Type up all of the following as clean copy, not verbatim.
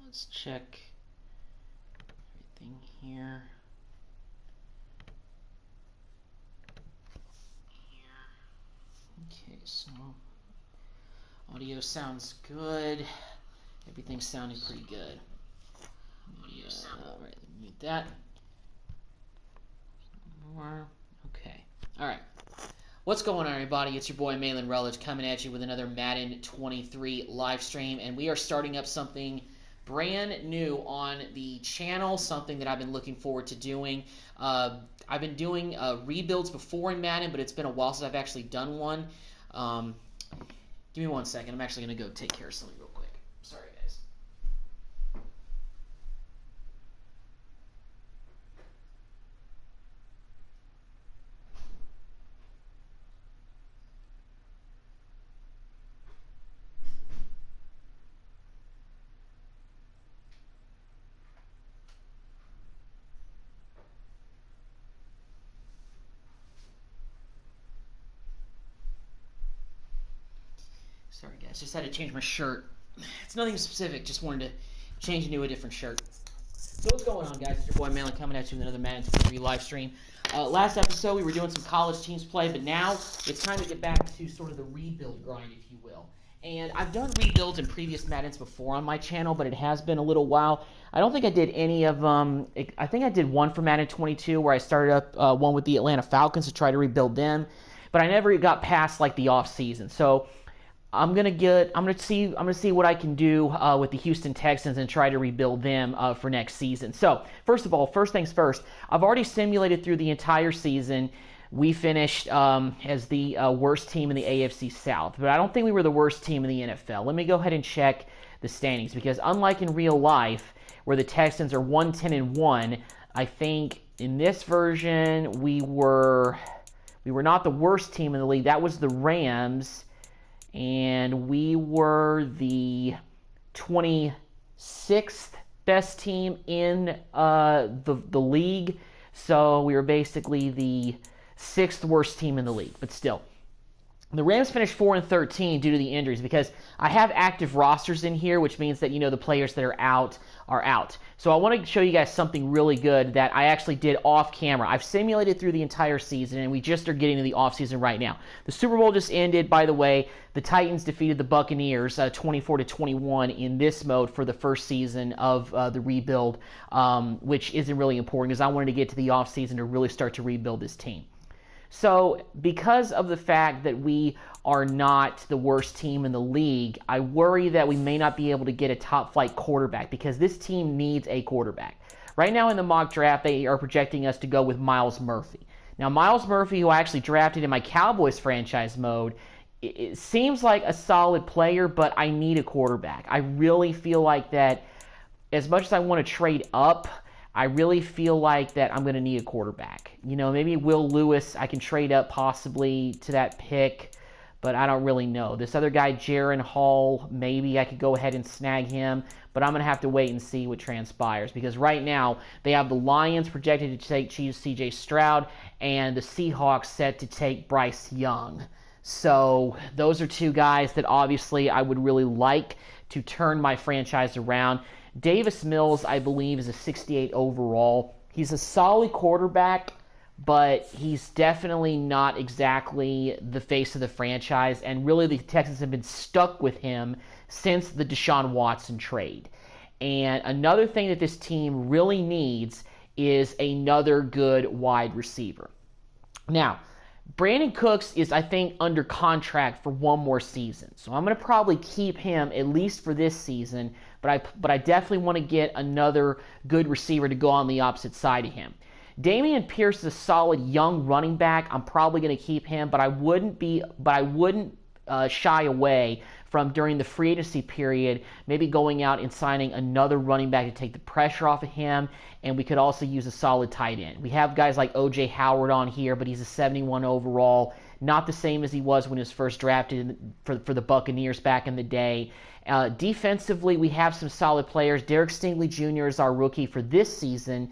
let's check everything here. Okay, so audio sounds good. Everything's sounding pretty good. All right, mute that. More. Okay. All right. What's going on, everybody? It's your boy Malin Rutledge coming at you with another Madden 23 live stream, and we are starting up something brand new on the channel, something that I've been looking forward to doing. I've been doing rebuilds before in Madden, but it's been a while since I've actually done one. Give me 1 second. I'm actually going to go take care of something real quick. Sorry, guys. Sorry, guys. Just had to change my shirt. It's nothing specific. Just wanted to change into a different shirt. So what's going on, guys? It's your boy Malin coming at you with another Madden 23 live stream. Last episode, we were doing some college teams play, but now it's time to get back to sort of the rebuild grind, if you will. And I've done rebuilds in previous Maddens before on my channel, but it has been a little while. I don't think I did any of them. I think I did one for Madden 22 where I started up one with the Atlanta Falcons to try to rebuild them, but I never got past like the off season. So I'm gonna see what I can do with the Houston Texans and try to rebuild them for next season. So first of all, first things first, I've already simulated through the entire season. We finished as the worst team in the AFC South, but I don't think we were the worst team in the NFL. Let me go ahead and check the standings, because unlike in real life where the Texans are 1-10-1, I think in this version we were not the worst team in the league. That was the Rams. And we were the 26th best team in the league. So we were basically the 6th worst team in the league. But still, the Rams finished 4-13 due to the injuries, because I have active rosters in here, which means that, you know, the players that are out are out. So I want to show you guys something really good that I actually did off camera. I've simulated through the entire season, and we just are getting to the off season right now. The Super Bowl just ended, by the way. The Titans defeated the Buccaneers 24-21 in this mode for the first season of the rebuild, which isn't really important because I wanted to get to the off season to really start to rebuild this team. So because of the fact that we are not the worst team in the league, I worry that we may not be able to get a top-flight quarterback, because this team needs a quarterback. Right now in the mock draft, they are projecting us to go with Myles Murphy. Now, Myles Murphy, who I actually drafted in my Cowboys franchise mode, it seems like a solid player, but I need a quarterback. I really feel like that as much as I want to trade up, I really feel like that I'm going to need a quarterback. You know, maybe Will Lewis, I can trade up possibly to that pick, but I don't really know. This other guy, Jaron Hall, maybe I could go ahead and snag him, but I'm going to have to wait and see what transpires, because right now they have the Lions projected to take C.J. Stroud and the Seahawks set to take Bryce Young. So those are two guys that obviously I would really like to turn my franchise around. Davis Mills, I believe, is a 68 overall. He's a solid quarterback, but he's definitely not exactly the face of the franchise, and really the Texans have been stuck with him since the Deshaun Watson trade. And another thing that this team really needs is another good wide receiver. Now, Brandon Cooks is, I think, under contract for one more season. So I'm going to probably keep him at least for this season, but I definitely want to get another good receiver to go on the opposite side of him. Dameon Pierce is a solid young running back. I'm probably going to keep him, but I wouldn't shy away from, during the free agency period, maybe going out and signing another running back to take the pressure off of him, and we could also use a solid tight end. We have guys like O.J. Howard on here, but he's a 71 overall, not the same as he was when he was first drafted for the Buccaneers back in the day. Defensively, we have some solid players. Derek Stingley Jr. is our rookie for this season,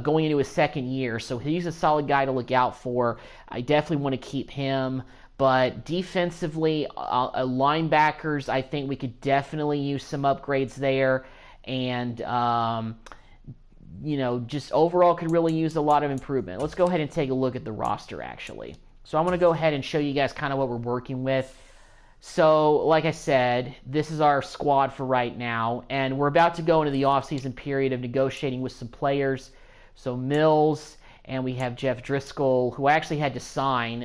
going into his second year, so he's a solid guy to look out for. I definitely want to keep him. But defensively, linebackers, I think we could definitely use some upgrades there. and just overall could really use a lot of improvement. Let's go ahead and take a look at the roster, actually. So I'm going to go ahead and show you guys kind of what we're working with. So, like I said, this is our squad for right now, and we're about to go into the offseason period of negotiating with some players. So Mills, and we have Jeff Driscoll, who I actually had to sign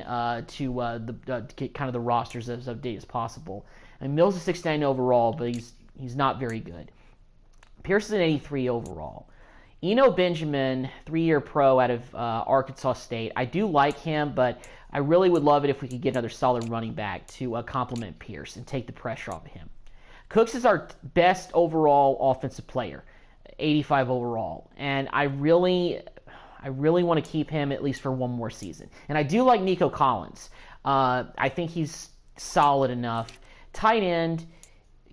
to get kind of the rosters as updated as possible. And Mills is 69 overall, but he's not very good. Pierce is an 83 overall. Eno Benjamin, 3-year pro out of Arkansas State. I do like him, but I really would love it if we could get another solid running back to complement Pierce and take the pressure off of him. Cooks is our best overall offensive player, 85 overall, and I really want to keep him at least for one more season. And I do like Nico Collins. I think he's solid enough. Tight end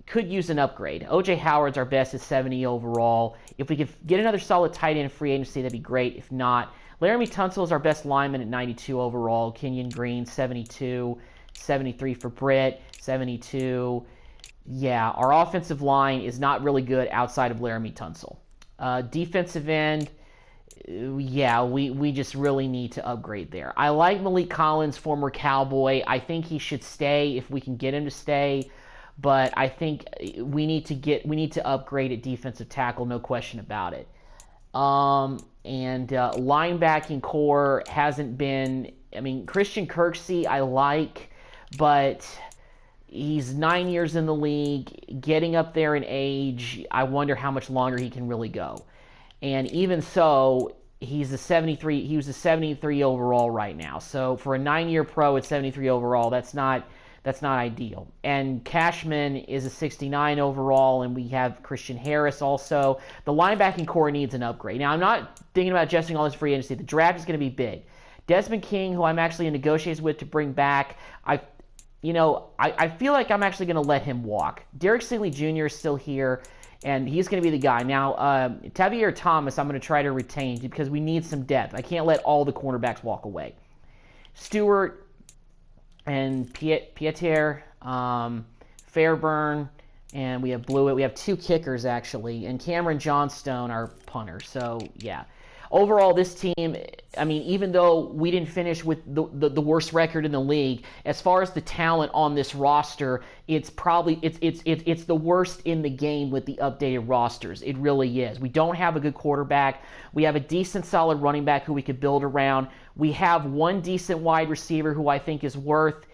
could use an upgrade. O.J. Howard's our best at 70 overall. If we could get another solid tight end in free agency, that'd be great. If not, Laramie Tunsil is our best lineman at 92 overall. Kenyon Green, 72. 73 for Britt, 72. Yeah, our offensive line is not really good outside of Laramie Tunsil. Defensive end, yeah, we just really need to upgrade there. I like Malik Collins, former Cowboy. I think he should stay if we can get him to stay. But I think we need to upgrade at defensive tackle, no question about it. Linebacking core hasn't been. I mean, Christian Kirksey I like, but he's 9 years in the league, getting up there in age. I wonder how much longer he can really go. And even so, he's a 73. He was a 73 overall right now. So for a 9-year pro at 73 overall, that's not ideal. And Cashman is a 69 overall, and we have Christian Harris also. The linebacking core needs an upgrade. Now, I'm not thinking about adjusting all this free agency. The draft is going to be big. Desmond King, who I'm actually in negotiations with to bring back, I feel like I'm actually going to let him walk. Derek Stingley Jr. is still here, and he's going to be the guy. Now, Tavier Thomas, I'm going to try to retain because we need some depth. I can't let all the cornerbacks walk away. Stewart and Pieter, Fairburn, and we have Blewett. We have 2 kickers, actually, and Cameron Johnstone, our punter. So, yeah. Overall, this team, I mean, even though we didn't finish with the worst record in the league, as far as the talent on this roster, it's the worst in the game with the updated rosters. It really is. We don't have a good quarterback. We have a decent, solid running back who we could build around. We have one decent wide receiver who I think is worth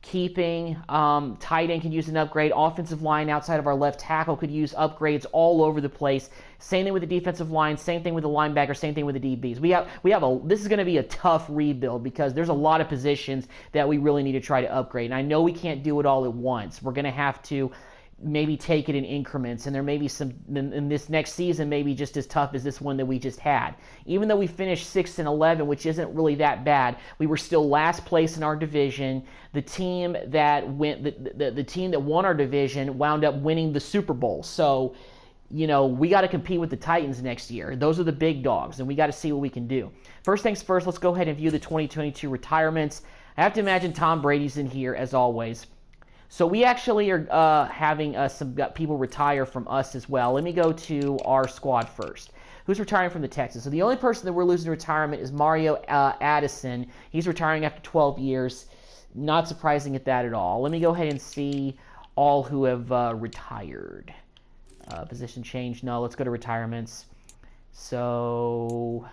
keeping. Tight end could use an upgrade. Offensive line outside of our left tackle could use upgrades all over the place. Same thing with the defensive line. Same thing with the linebacker. Same thing with the DBs. This is going to be a tough rebuild because there's a lot of positions that we really need to try to upgrade. And I know we can't do it all at once. We're going to have to maybe take it in increments, and there may be some in this next season maybe just as tough as this one that we just had. Even though we finished 6-11, which isn't really that bad, we were still last place in our division. The team that the team that won our division wound up winning the Super Bowl. So, we got to compete with the Titans next year. Those are the big dogs, and we got to see what we can do. First things first, let's go ahead and view the 2022 retirements. I have to imagine Tom Brady's in here as always. So we actually are having some people retire from us as well. Let me go to our squad first. Who's retiring from the Texans? So the only person that we're losing to retirement is Mario Addison. He's retiring after 12 years. Not surprising at that at all. Let me go ahead and see all who have retired. Position change? No, let's go to retirements. So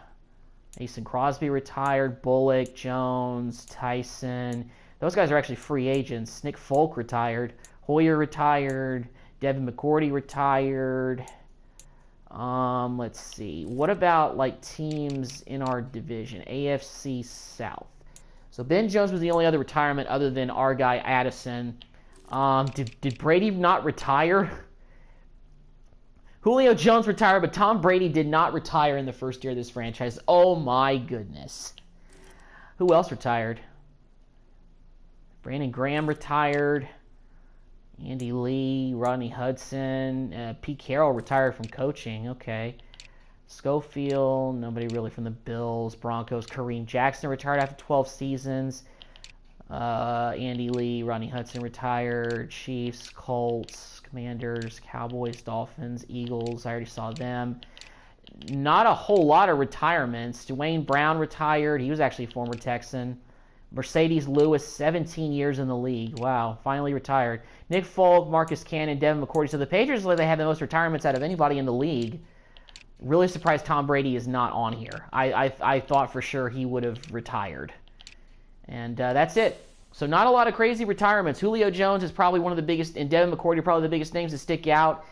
Mason Crosby retired, Bullock, Jones, Tyson. Those guys are actually free agents. Nick Folk retired. Hoyer retired. Devin McCourty retired. Let's see. What about teams in our division? AFC South. So Ben Jones was the only other retirement other than our guy Addison. Did Brady not retire? Julio Jones retired, but Tom Brady did not retire in the first year of this franchise. Oh my goodness. Who else retired? Brandon Graham retired. Andy Lee, Rodney Hudson. Pete Carroll retired from coaching. Okay. Schofield, nobody really from the Bills. Broncos. Kareem Jackson retired after 12 seasons. Andy Lee, Rodney Hudson retired. Chiefs, Colts. Commanders, Cowboys, Dolphins, Eagles. I already saw them. Not a whole lot of retirements. Dwayne Brown retired. He was actually a former Texan. Mercedes Lewis, 17 years in the league. Wow, finally retired. Nick Folk, Marcus Cannon, Devin McCourty. So the Patriots, they have the most retirements out of anybody in the league. Really surprised Tom Brady is not on here. I thought for sure he would have retired. And that's it. So not a lot of crazy retirements. Julio Jones is probably one of the biggest, and Devin McCourty are probably the biggest names to stick out.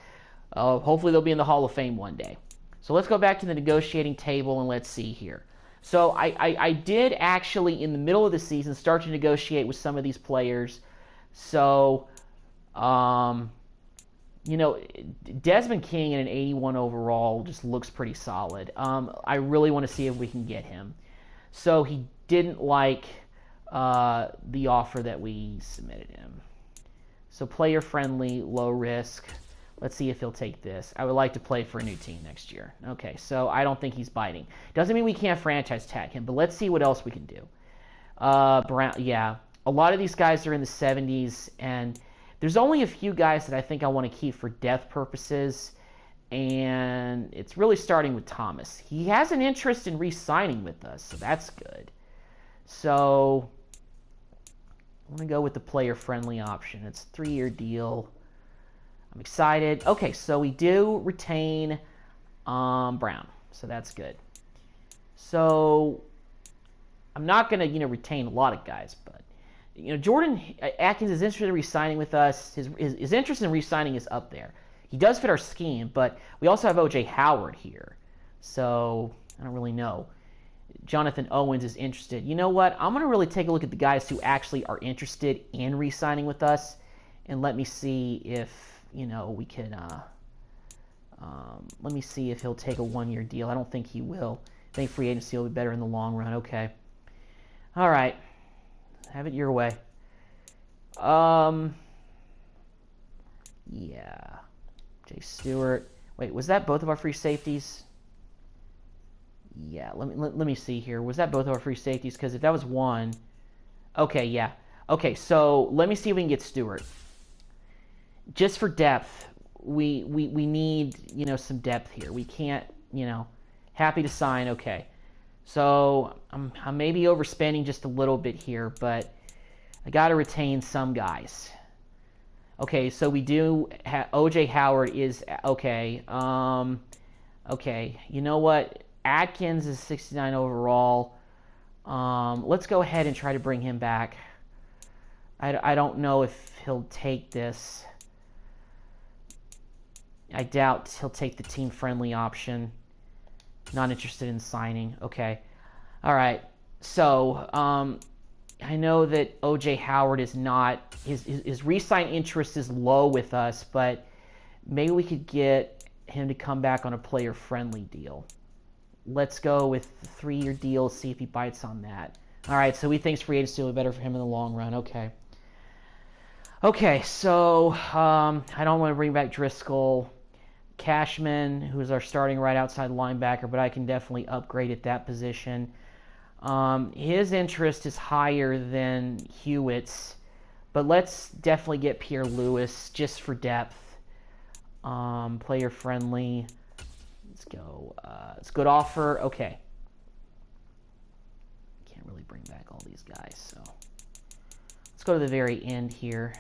Hopefully they'll be in the Hall of Fame one day. So let's go back to the negotiating table and let's see here. So I did actually, in the middle of the season, start to negotiate with some of these players. So, Desmond King in an 81 overall just looks pretty solid. I really want to see if we can get him. So he didn't like the offer that we submitted him. So player friendly, low risk. Let's see if he'll take this. I would like to play for a new team next year. Okay, so I don't think he's biting. Doesn't mean we can't franchise tag him, but let's see what else we can do. Brown, yeah. A lot of these guys are in the 70s, and there's only a few guys that I think I want to keep for depth purposes, and it's really starting with Thomas. He has an interest in re-signing with us, so that's good. So I'm going to go with the player-friendly option. It's a 3-year deal. I'm excited. Okay, so we do retain Brown, so that's good. So I'm not going to, retain a lot of guys, but Jordan Atkins is interested in re-signing with us. His interest in re-signing is up there. He does fit our scheme, but we also have O.J. Howard here, so I don't really know. Jonathan Owens is interested. You know what? I'm going to really take a look at the guys who actually are interested in re-signing with us, and let me see if we can, let me see if he'll take a 1-year deal. I don't think he will. I think free agency will be better in the long run. Okay. All right. Have it your way. Yeah. Jay Stewart. Wait, was that both of our free safeties? Yeah, let me see here. Was that both of our free safeties? Because if that was one... Okay, yeah. Okay, so let me see if we can get Stewart. Just for depth, we need, some depth here. We can't, happy to sign, okay. So I may be overspending just a little bit here, but I got to retain some guys. Okay, so we do have O.J. Howard is, okay. Okay, you know what? Atkins is 69 overall. Let's go ahead and try to bring him back. I don't know if he'll take this. I doubt he'll take the team-friendly option. Not interested in signing. Okay. All right. So, I know that O.J. Howard is not... His re-sign interest is low with us, but maybe we could get him to come back on a player-friendly deal. Let's go with the 3-year deal, see if he bites on that. All right, so he thinks free agency will be better for him in the long run. Okay. Okay, so I don't want to bring back Driscoll. Cashman, who's our starting right outside linebacker, but I can definitely upgrade at that position. His interest is higher than Hewitt's, but let's definitely get Pierre Lewis just for depth. Player friendly. Let's go. It's a good offer. Okay. Can't really bring back all these guys, so let's go to the very end here.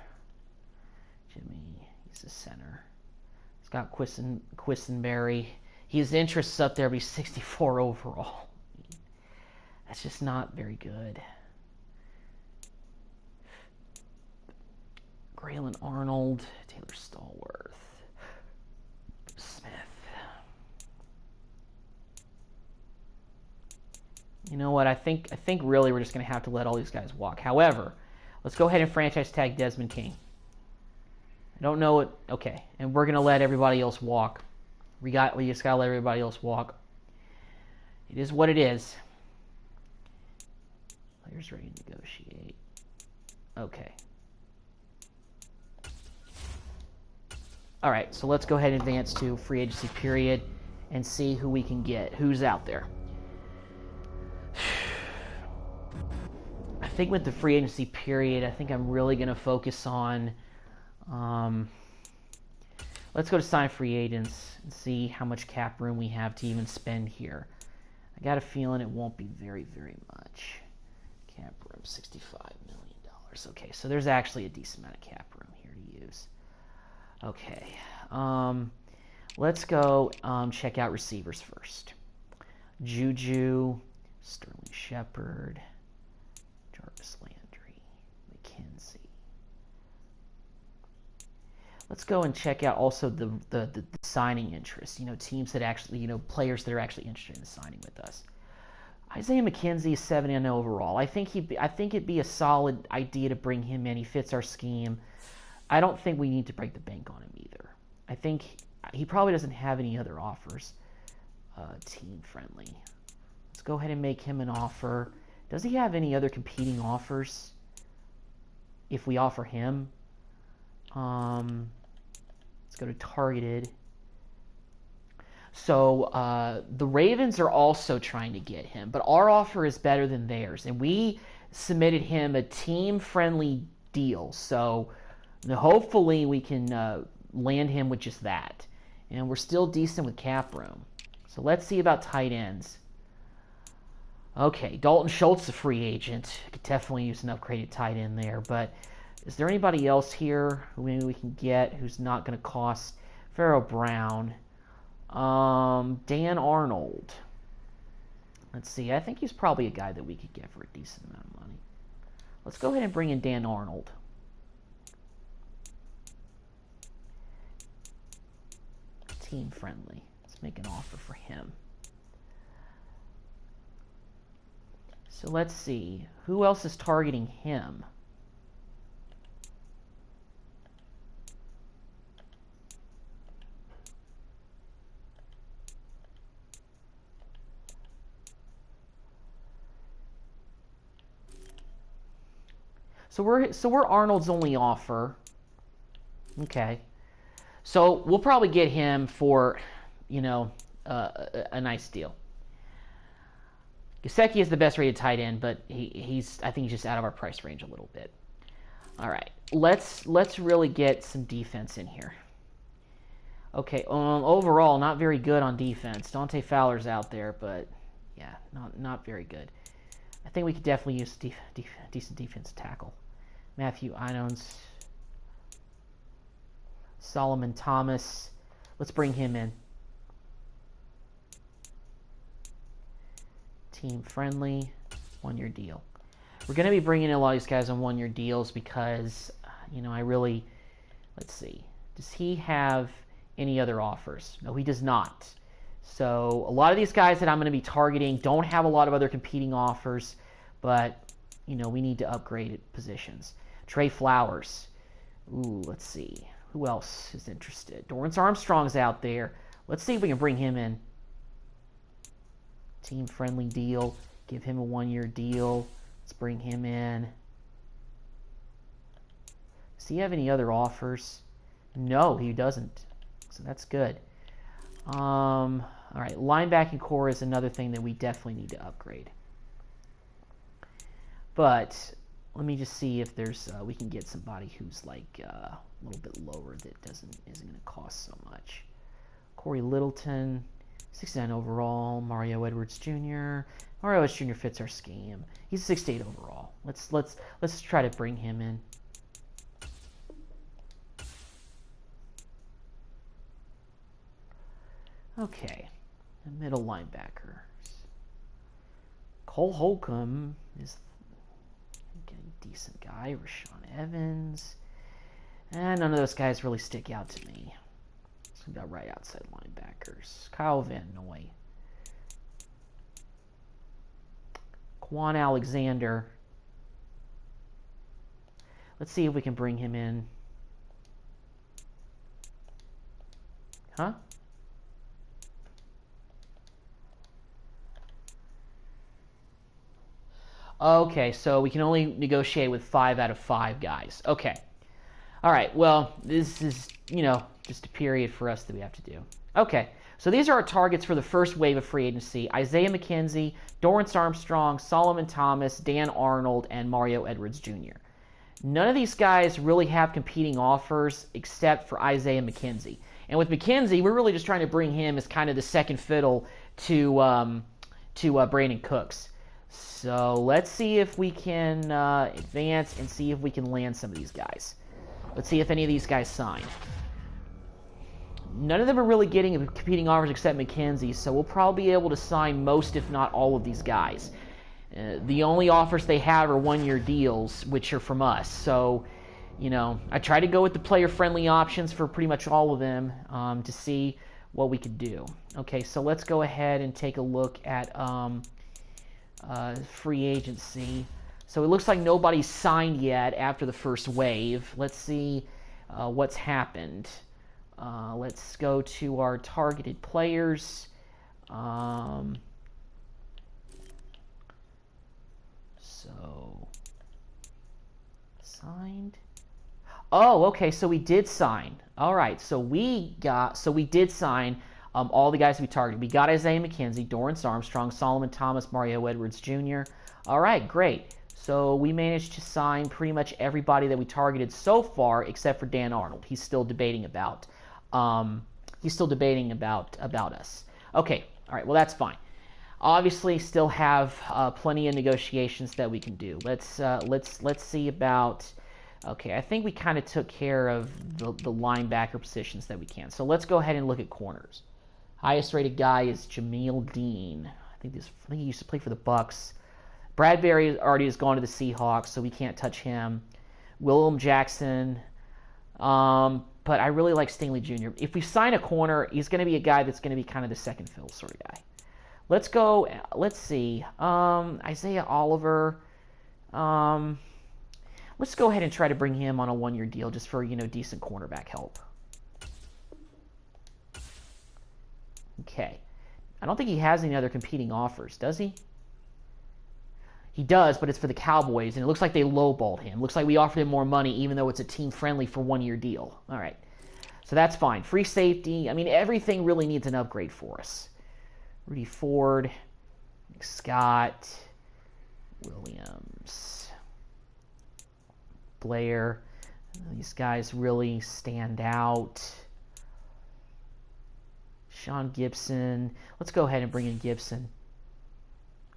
Jimmy, he's the center. Got Quisenberry. His interest is up there, but he's 64 overall. That's just not very good. Braylon Arnold, Taylor Stallworth, Smith. You know what? I think really we're just going to have to let all these guys walk. However, let's go ahead and franchise tag Desmond King. I don't know what... Okay, and we're going to let everybody else walk. We just got to let everybody else walk. It is what it is. Players ready to negotiate. Okay. All right, so let's go ahead and advance to free agency period and see who we can get. Who's out there? I think with the free agency period, I think I'm really going to focus on... Let's go to sign free agents and see how much cap room we have to even spend here. I got a feeling it won't be very, very much. Cap room, $65 million. Okay, so there's actually a decent amount of cap room here to use. Okay, let's go check out receivers first. Juju, Sterling Shepard, Jarvis Landry, McKenzie. Let's go and check out also the signing interest. You know, teams that actually, you know, players that are actually interested in signing with us. Isaiah McKenzie is 70 overall. I think it'd be a solid idea to bring him in. He fits our scheme. I don't think we need to break the bank on him either. I think he probably doesn't have any other offers. Team friendly. Let's go ahead and make him an offer. Does he have any other competing offers? If we offer him, let's go to targeted. So the Ravens are also trying to get him, but our offer is better than theirs, and we submitted him a team-friendly deal. So hopefully we can land him with just that, and we're still decent with cap room. So let's see about tight ends. Okay, Dalton Schultz, a free agent. Could definitely use an upgraded tight end there, but is there anybody else here who maybe we can get who's not going to cost? Pharaoh Brown. Dan Arnold. Let's see. I think he's probably a guy that we could get for a decent amount of money. Let's go ahead and bring in Dan Arnold. Team friendly. Let's make an offer for him. So let's see. Who else is targeting him? So we're Arnold's only offer. Okay. So we'll probably get him for, you know, a nice deal. Gesicki is the best rated tight end, but I think he's just out of our price range a little bit. All right. Let's really get some defense in here. Okay. Overall, not very good on defense. Dante Fowler's out there, but yeah, not very good. I think we could definitely use decent defensive tackle. Matthew Inones. Solomon Thomas. Let's bring him in. Team friendly. 1-year deal. We're going to be bringing in a lot of these guys on 1-year deals because, you know, let's see. Does he have any other offers? No, he does not. So a lot of these guys that I'm going to be targeting don't have a lot of other competing offers, but, you know, we need to upgrade positions. Trey Flowers. Ooh, let's see. Who else is interested? Dorrance Armstrong's out there. Let's see if we can bring him in. Team-friendly deal. Give him a 1-year deal. Let's bring him in. Does he have any other offers? No, he doesn't. So that's good. All right, linebacking core is another thing that we definitely need to upgrade. But let me just see if there's we can get somebody who's like a little bit lower that isn't going to cost so much. Corey Littleton, 69 overall. Mario Edwards Jr. Mario Edwards Jr. fits our scheme. He's 68 overall. Let's try to bring him in. Okay, the middle linebackers. Cole Holcomb is a decent guy. Rashawn Evans. And none of those guys really stick out to me. So we got right outside linebackers. Kyle Van Noy. Quan Alexander. Let's see if we can bring him in. Huh? Okay, so we can only negotiate with 5 out of 5 guys. Okay. All right, well, this is, you know, just a period for us that we have to do. Okay, so these are our targets for the first wave of free agency. Isaiah McKenzie, Dorrance Armstrong, Solomon Thomas, Dan Arnold, and Mario Edwards Jr. None of these guys really have competing offers except for Isaiah McKenzie. And with McKenzie, we're really just trying to bring him as kind of the second fiddle to Brandon Cooks. So let's see if we can advance and see if we can land some of these guys. Let's see if any of these guys sign. None of them are really getting competing offers except McKenzie, so we'll probably be able to sign most, if not all, of these guys. The only offers they have are one-year deals, which are from us. So, you know, I try to go with the player-friendly options for pretty much all of them to see what we could do. Okay, so let's go ahead and take a look at free agency. So it looks like nobody's signed yet after the first wave. Let's see what's happened. Let's go to our targeted players. So, signed. Oh, okay, so we did sign. All right, so we did sign all the guys we targeted. We got Isaiah McKenzie, Dorrance Armstrong, Solomon Thomas, Mario Edwards Jr. All right, great. So we managed to sign pretty much everybody that we targeted so far, except for Dan Arnold. He's still debating about us. Okay, all right. Well, that's fine. Obviously, still have plenty of negotiations that we can do. Let's see about. Okay, I think we kind of took care of the linebacker positions that we can. So let's go ahead and look at corners. Highest rated guy is Jameel Dean. I think he used to play for the Bucks. Bradbury already has gone to the Seahawks, so we can't touch him. Willem Jackson. But I really like Stingley Jr. If we sign a corner, he's going to be a guy that's going to be kind of the second fiddle sort of guy. Let's go. Let's see. Isaiah Oliver. Let's go ahead and try to bring him on a one-year deal just for, you know, decent cornerback help. Okay. I don't think he has any other competing offers, does he? He does, but it's for the Cowboys, and it looks like they lowballed him. Looks like we offered him more money, even though it's a team-friendly for one-year deal. All right. So that's fine. Free safety. I mean, everything really needs an upgrade for us. Rudy Ford, Scott, Williams, Blair. These guys really stand out. Sean Gibson. Let's go ahead and bring in Gibson.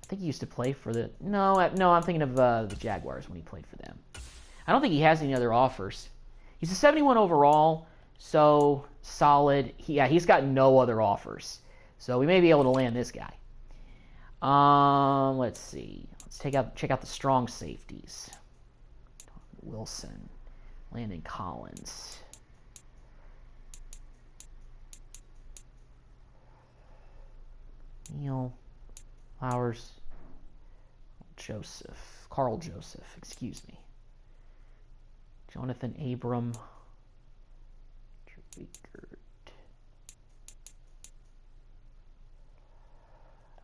I think he used to play for the... No, I'm thinking of the Jaguars when he played for them. I don't think he has any other offers. He's a 71 overall, so solid. He's got no other offers. So we may be able to land this guy. Let's see. Let's check out the strong safeties. Wilson, Landon Collins. Neil Flowers. Carl Joseph, excuse me. Jonathan Abram.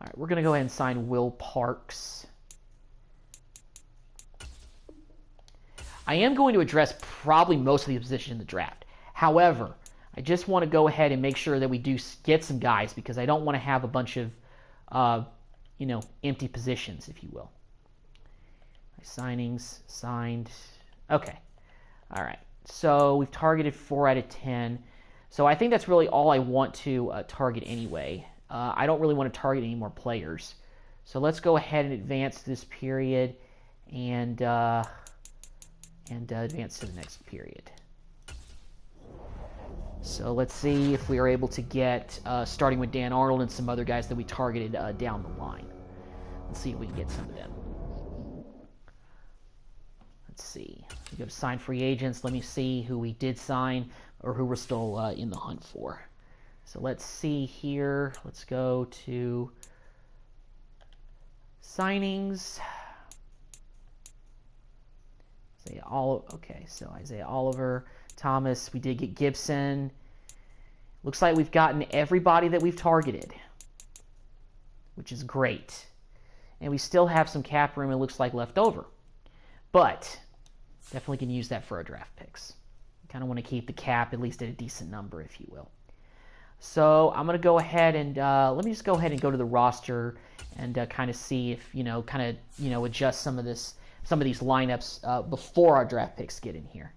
All right, we're going to go ahead and sign Will Parks. I am going to address probably most of the position in the draft. However, I just want to go ahead and make sure that we do get some guys because I don't want to have a bunch of, empty positions, if you will. Signings, signed. Okay. All right. So we've targeted 4 out of 10. So I think that's really all I want to target anyway. I don't really want to target any more players. So let's go ahead and advance this period and advance to the next period. So let's see if we are able to get, starting with Dan Arnold and some other guys that we targeted down the line. Let's see if we can get some of them. Let's see. We go to sign free agents. Let me see who we did sign or who we're still in the hunt for. So let's see here. Let's go to signings. Okay, so Isaiah Oliver, Thomas. We did get Gibson. Looks like we've gotten everybody that we've targeted, which is great. And we still have some cap room, it looks like, left over. But definitely can use that for our draft picks. Kind of want to keep the cap at least at a decent number, if you will. So I'm going to go ahead and let me just go ahead and go to the roster and kind of see if, adjust some of these lineups before our draft picks get in here.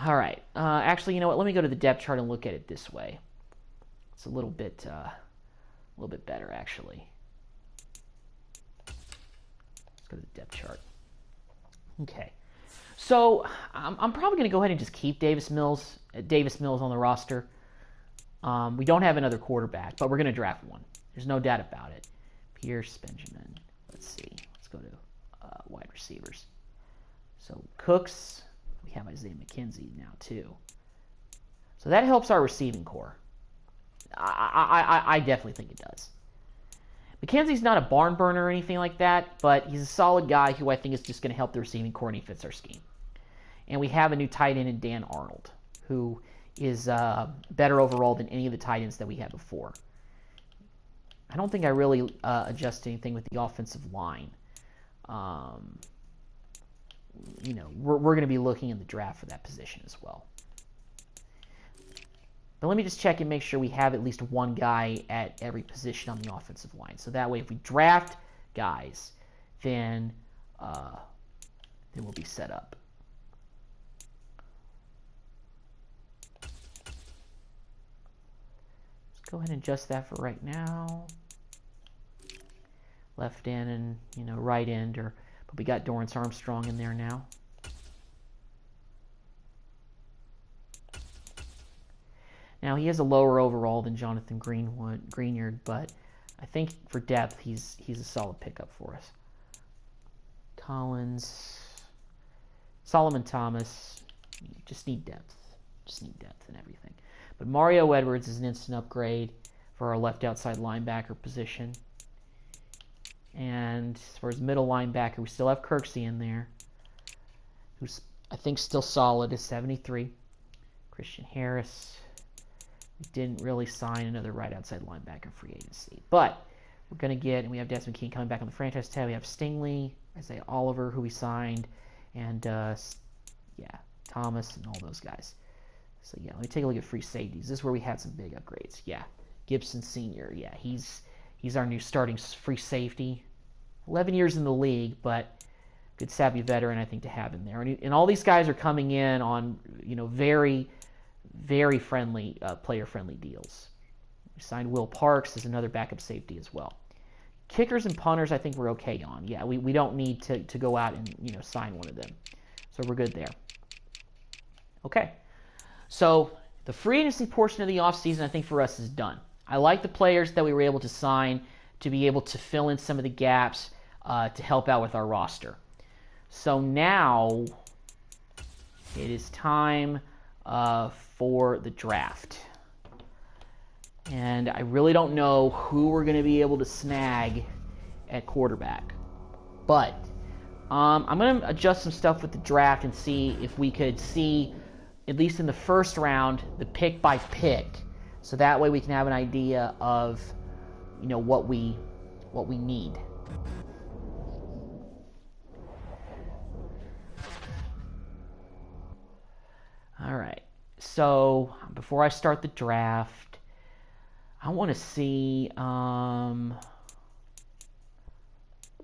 All right. Actually, you know what? Let me go to the depth chart and look at it this way. It's a little bit better, actually. Let's go to the depth chart. Okay. So I'm probably going to go ahead and just keep Davis Mills on the roster. We don't have another quarterback, but we're going to draft one. There's no doubt about it. Pierce, Benjamin. Let's see. Let's go to wide receivers. So Cooks. We have Isaiah McKenzie now too. So that helps our receiving core. I definitely think it does. McKenzie's not a barn burner or anything like that, but he's a solid guy who I think is just going to help the receiving core, and he fits our scheme. And we have a new tight end in Dan Arnold, who is better overall than any of the tight ends that we had before. I don't think I really adjusted anything with the offensive line. You know, we're going to be looking in the draft for that position as well. But let me just check and make sure we have at least one guy at every position on the offensive line. So that way, if we draft guys, then we'll be set up. Let's go ahead and adjust that for right now. Left end and, you know, right end, but we got Dorrance Armstrong in there now. Now, he has a lower overall than Jonathan Greenyard, but I think for depth, he's a solid pickup for us. Collins, Solomon Thomas, just need depth. Just need depth and everything. But Mario Edwards is an instant upgrade for our left outside linebacker position. And as far as middle linebacker, we still have Kirksey in there, who's, I think, still solid at 73. Christian Harris. We didn't really sign another right outside linebacker free agency. But we're going to get, and we have Desmond King coming back on the franchise tag. We have Stingley, Isaiah Oliver, who we signed, and, Thomas and all those guys. So, yeah, let me take a look at free safeties. This is where we had some big upgrades. Yeah, Gibson Sr., yeah, he's our new starting free safety. 11 years in the league, but good savvy veteran, I think, to have in there. And all these guys are coming in on, you know, very, very friendly, player-friendly deals. We signed Will Parks as another backup safety as well. Kickers and punters, I think we're okay on. Yeah, we don't need to go out and, you know, sign one of them. So we're good there. Okay. So the free agency portion of the offseason, I think, for us is done. I like the players that we were able to sign to be able to fill in some of the gaps to help out with our roster. So now it is time for the draft. And I really don't know who we're going to be able to snag at quarterback. But I'm going to adjust some stuff with the draft and see if we could see, at least in the first round, the pick by pick. So that way we can have an idea of, you know, what we need. All right. So before I start the draft, I want to see.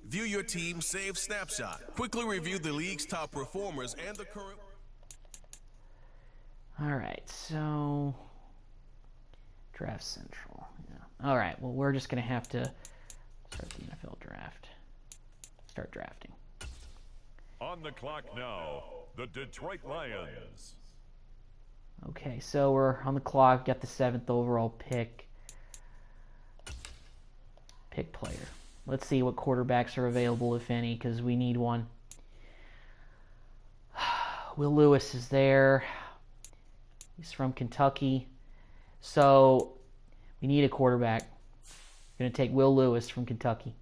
View your team save snapshot. Quickly review the league's top performers and the current. All right. So. Draft Central. Yeah. All right. Well, we're just going to have to start the NFL draft. Start drafting. On the clock now, the Detroit Lions. Okay, so we're on the clock. Got the 7th overall pick. Pick player. Let's see what quarterbacks are available, if any, because we need one. Will Lewis is there. He's from Kentucky. So, we need a quarterback. We're going to take Will Lewis from Kentucky.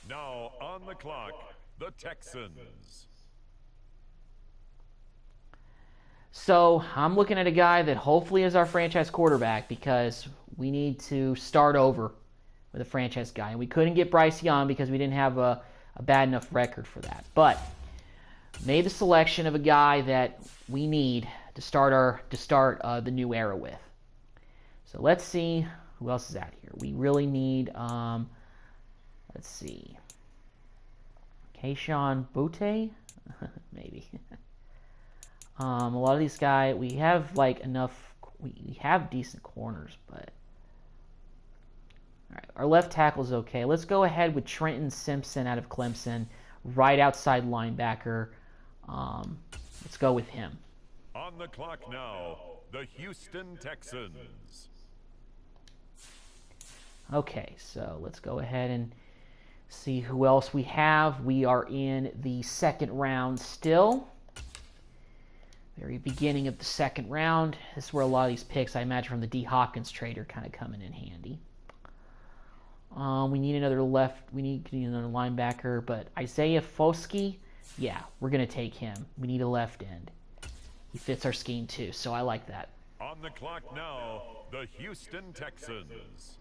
Now on the clock, the Texans. So, I'm looking at a guy that hopefully is our franchise quarterback because we need to start over with a franchise guy. And we couldn't get Bryce Young because we didn't have a bad enough record for that. But, made the selection of a guy that we need to start the new era with. So let's see who else is out here. We really need, let's see, Keyshawn Butte, maybe. A lot of these guys, we have like enough. We have decent corners, but all right, our left tackle is okay. Let's go ahead with Trenton Simpson out of Clemson, right outside linebacker. Let's go with him. On the clock now, the Houston Texans. Okay, so let's go ahead and see who else we have. We are in the second round still. Very beginning of the second round. This is where a lot of these picks, I imagine, from the D. Hopkins trade are kind of coming in handy. We need another we need another linebacker, but Isaiah Foskey, yeah, we're going to take him. We need a left end. He fits our scheme too, so I like that. On the clock now, the Houston Texans.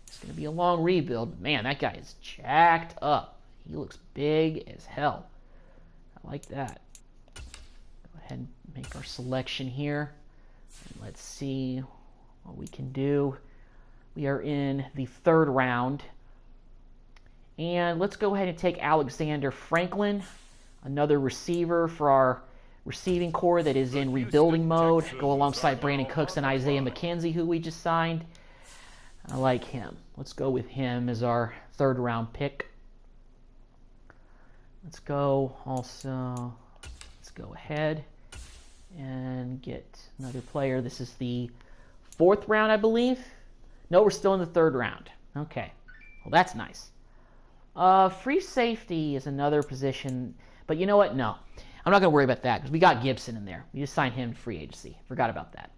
It's going to be a long rebuild, but man, that guy is jacked up. He looks big as hell. I like that. Go ahead and make our selection here. And let's see what we can do. We are in the third round. And let's go ahead and take Alexander Franklin, another receiver for our receiving core that is in rebuilding mode. Go alongside Brandon Cooks and Isaiah McKenzie, who we just signed. I like him. Let's go with him as our third round pick. Let's go ahead and get another player. This is the fourth round, I believe. No, we're still in the third round. Okay. Well, that's nice. Free safety is another position, but you know what? No. I'm not going to worry about that because we got Gibson in there. We just signed him to free agency. Forgot about that.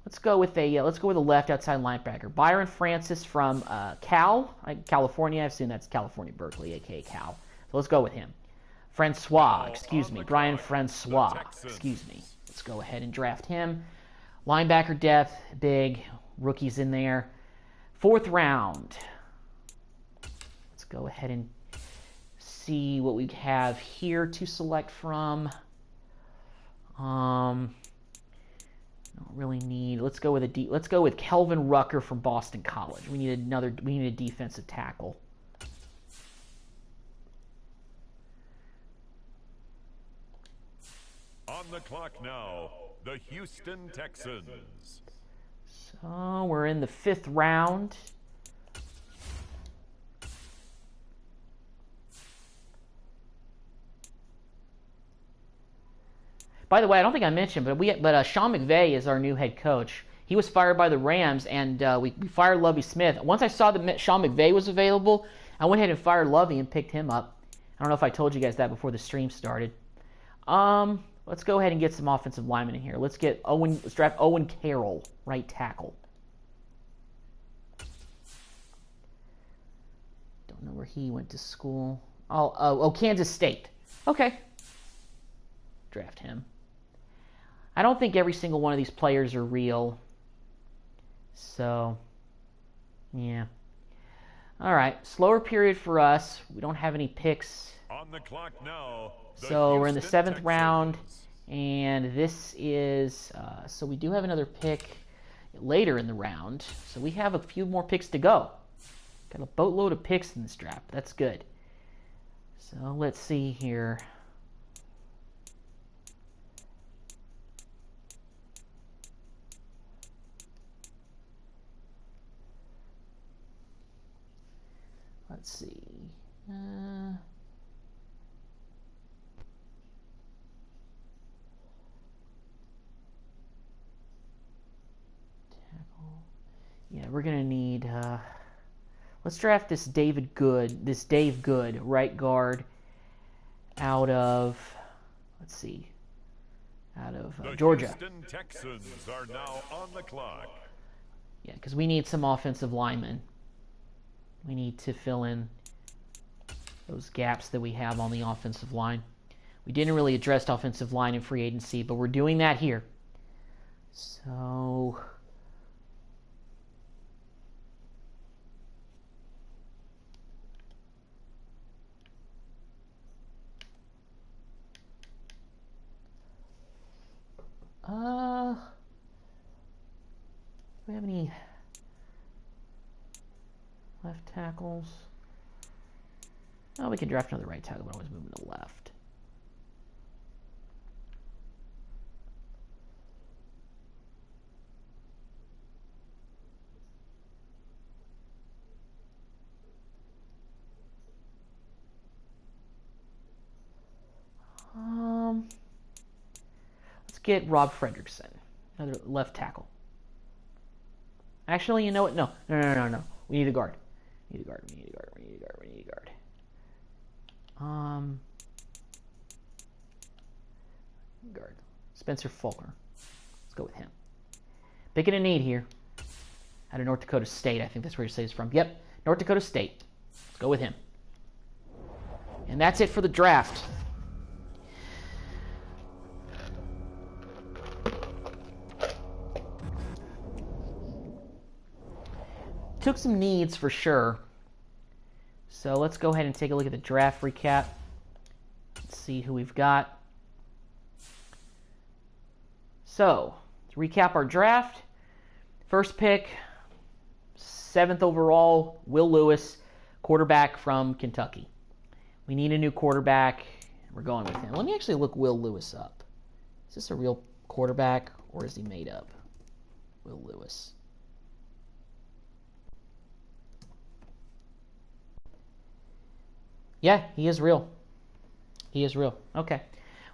Let's go with a left outside linebacker. Byron Francis from California. I assume that's California Berkeley, aka Cal. So let's go with him. Brian Francois. Let's go ahead and draft him. Linebacker depth, big. Rookies in there. Fourth round. Let's go ahead and see what we have here to select from. Don't really need. Let's go with Kelvin Rucker from Boston College. We need a defensive tackle. On the clock now, the Houston Texans. So we're in the fifth round. By the way, I don't think I mentioned, but Sean McVay is our new head coach. He was fired by the Rams, and we fired Lovie Smith. Once I saw that Sean McVay was available, I went ahead and fired Lovie and picked him up. I don't know if I told you guys that before the stream started. Let's go ahead and get some offensive linemen in here. Let's draft Owen Carroll, right tackle. Don't know where he went to school. Kansas State. Okay. Draft him. I don't think every single one of these players are real. So, yeah. All right. Slower period for us. We don't have any picks. On the clock now. So we're in the seventh round. And this is... so we do have another pick later in the round. So we have a few more picks to go. Got a boatload of picks in this draft. That's good. So let's see here. Let's see. Tackle. Yeah, we're gonna need. Let's draft this Dave Good, right guard, out of. Let's see. Out of Georgia. The Houston Texans are now on the clock. Yeah, because we need some offensive linemen. We need to fill in those gaps that we have on the offensive line. We didn't really address offensive line in free agency, but we're doing that here. So... do we have any left tackles? Oh, we can draft another right tackle, but always moving to the left. get Rob Fredrickson, another left tackle. Actually, you know what? No. We need a guard. We need a guard. Guard. Spencer Faulkner. Let's go with him. Picking a need here. Out of North Dakota State. I think that's where he says from. Yep, North Dakota State. Let's go with him. And that's it for the draft. Took some needs for sure. So let's go ahead and take a look at the draft recap. Let's see who we've got. So, to recap our draft, first pick, 7th overall, Will Lewis, quarterback from Kentucky. We need a new quarterback. We're going with him. Let me actually look Will Lewis up. Is this a real quarterback or is he made up? Will Lewis. Yeah, he is real. He is real. Okay.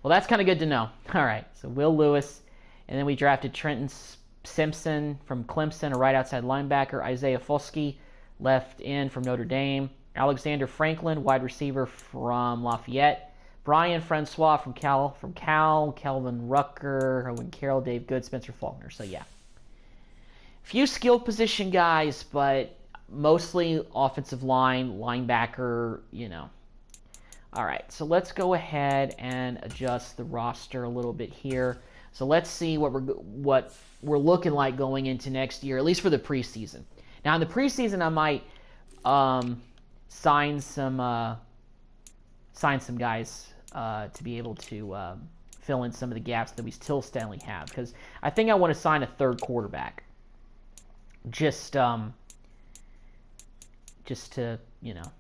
Well, that's kind of good to know. All right. So Will Lewis. And then we drafted Trenton Simpson from Clemson, a right outside linebacker. Isaiah Foskey, left end from Notre Dame. Alexander Franklin, wide receiver from Lafayette. Brian Francois from Cal. Kelvin Rucker, Owen Carroll, Dave Good, Spencer Faulkner. So, yeah. Few skilled position guys, but mostly offensive line, linebacker, you know. All right, so let's go ahead and adjust the roster a little bit here. So let's see what we're looking like going into next year, at least for the preseason. Now, in the preseason, I might sign some guys to be able to fill in some of the gaps that we still steadily have. Because I think I want to sign a third quarterback, just to, you know,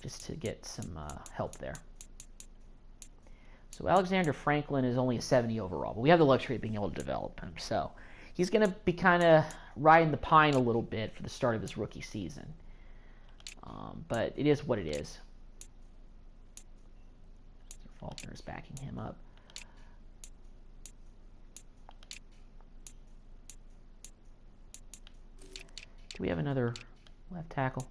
just to get some help there. So Alexander Franklin is only a 70 overall, but we have the luxury of being able to develop him. So he's going to be kind of riding the pine a little bit for the start of his rookie season. But it is what it is. Faulkner is backing him up. Do we have another left tackle?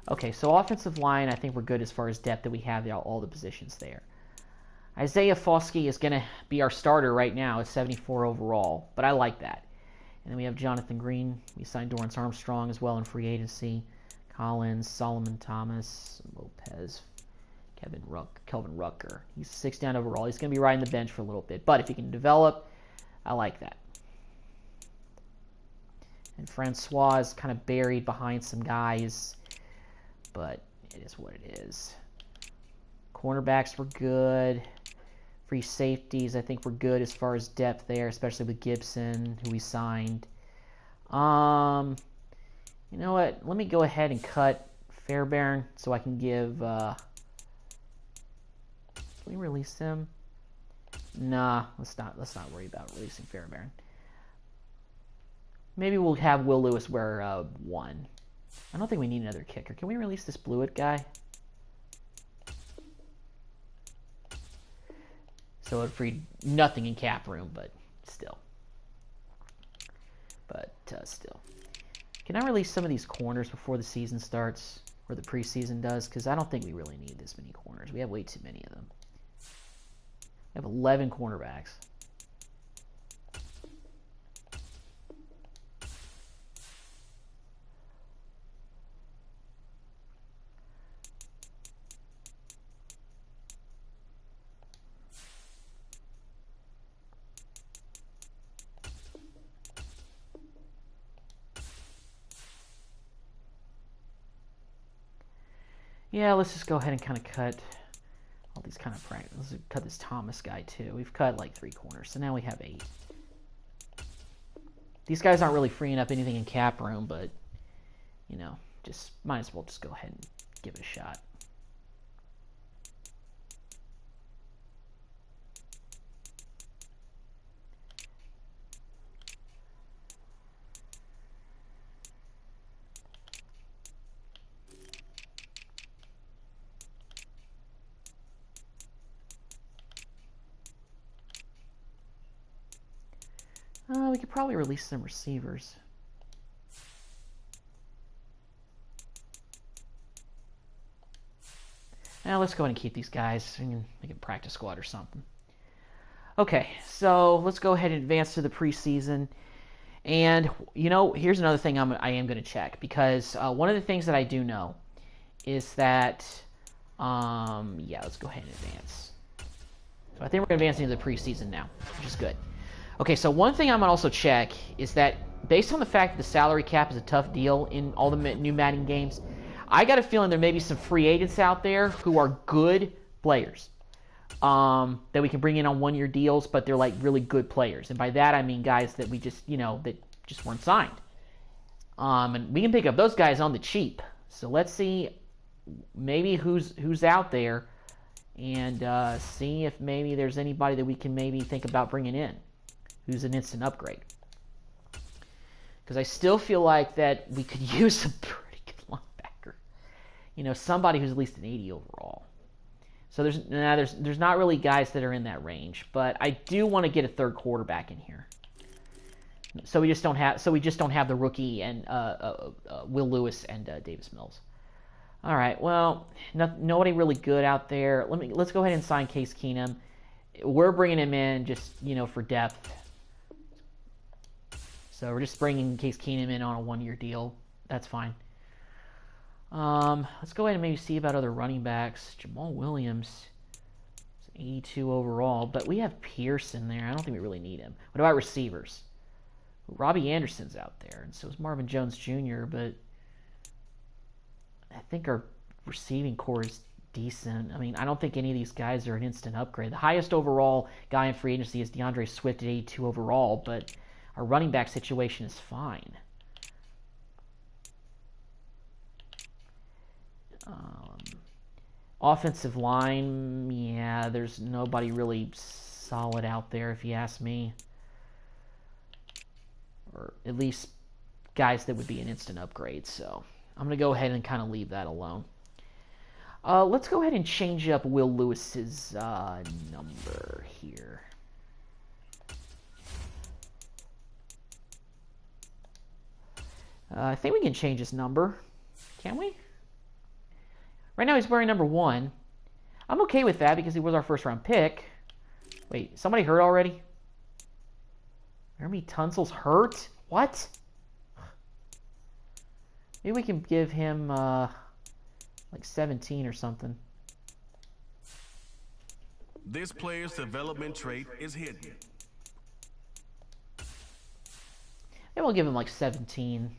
Okay, so offensive line, I think we're good as far as depth that we have all the positions there. Isaiah Foskey is going to be our starter right now at 74 overall, but I like that. And then we have Jonathan Green. We signed Dorrance Armstrong as well in free agency. Collins, Solomon Thomas, Lopez, Kelvin Rucker. He's 69 overall. He's going to be riding the bench for a little bit, but if he can develop, I like that. And Francois is kind of buried behind some guys, but it is what it is. Cornerbacks were good. Free safeties, I think we're good as far as depth there, especially with Gibson, who we signed. You know what? Let me go ahead and cut Fairbairn so I can give... Can we release him? Nah, let's not worry about releasing Fairbairn. Maybe we'll have Will Lewis wear 1. I don't think we need another kicker. Can we release this Blewett guy? So it freed nothing in cap room, but still. Still. Can I release some of these corners before the season starts? Or the preseason does? Because I don't think we really need this many corners. We have way too many of them. We have 11 cornerbacks. Yeah, let's just go ahead and kind of cut all these kind of practice. Let's cut this Thomas guy too. We've cut like 3 corners, so now we have 8. These guys aren't really freeing up anything in cap room, but, you know, just might as well just go ahead and give it a shot. We could probably release some receivers. Now let's go ahead and keep these guys. We can make a practice squad or something. Okay, so let's go ahead and advance to the preseason. And, you know, here's another thing I am going to check. Because one of the things that I do know is that, yeah, let's go ahead and advance. So I think we're going to advance into the preseason now, which is good. Okay, so one thing I'm going to also check is that based on the fact that the salary cap is a tough deal in all the new Madden games, I got a feeling there may be some free agents out there who are good players that we can bring in on one-year deals, but they're like really good players. And by that I mean guys that we just, you know, that just weren't signed. And we can pick up those guys on the cheap. So let's see maybe who's out there and see if maybe there's anybody that we can maybe think about bringing in who's an instant upgrade. Because I still feel like that we could use a pretty good linebacker. You know, somebody who's at least an 80 overall. So there's not really guys that are in that range, but I do want to get a third quarterback in here. So we just don't have the rookie and Will Lewis and Davis Mills. All right, well, nobody really good out there. Let's go ahead and sign Case Keenum. We're bringing him in just, you know, for depth. So we're just bringing Case Keenum in on a one-year deal. That's fine. Let's go ahead and maybe see about other running backs. Jamal Williams is 82 overall, but we have Pierce in there. I don't think we really need him. What about receivers? Robbie Anderson's out there, and so is Marvin Jones Jr., but I think our receiving core is decent. I mean, I don't think any of these guys are an instant upgrade. The highest overall guy in free agency is DeAndre Swift at 82 overall, but our running back situation is fine. Offensive line, yeah, there's nobody really solid out there, if you ask me. Or at least guys that would be an instant upgrade. So I'm going to go ahead and kind of leave that alone. Let's go ahead and change up Will Lewis's number here. I think we can change his number. Can we? Right now he's wearing number 1. I'm okay with that because he was our first round pick. Wait, somebody hurt already? Jeremy Tunsil's hurt? What? Maybe we can give him like 17 or something. This player's development trait is hidden. Maybe we'll give him like 17.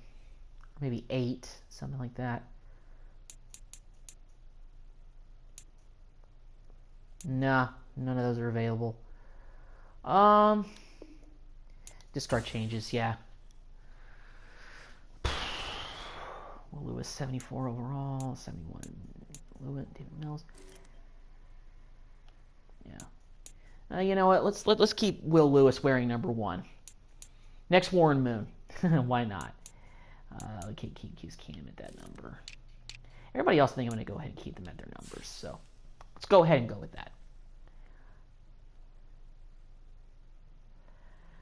Maybe 8, something like that. Nah, none of those are available. Discard changes, yeah. Will Lewis, 74 overall, 71. Lewis, David Mills. Yeah. You know what? Let's keep Will Lewis wearing number 1. Next Warren Moon. Why not? Keep Keenum at that number. Everybody else, I think I'm going to go ahead and keep them at their numbers. So let's go ahead and go with that.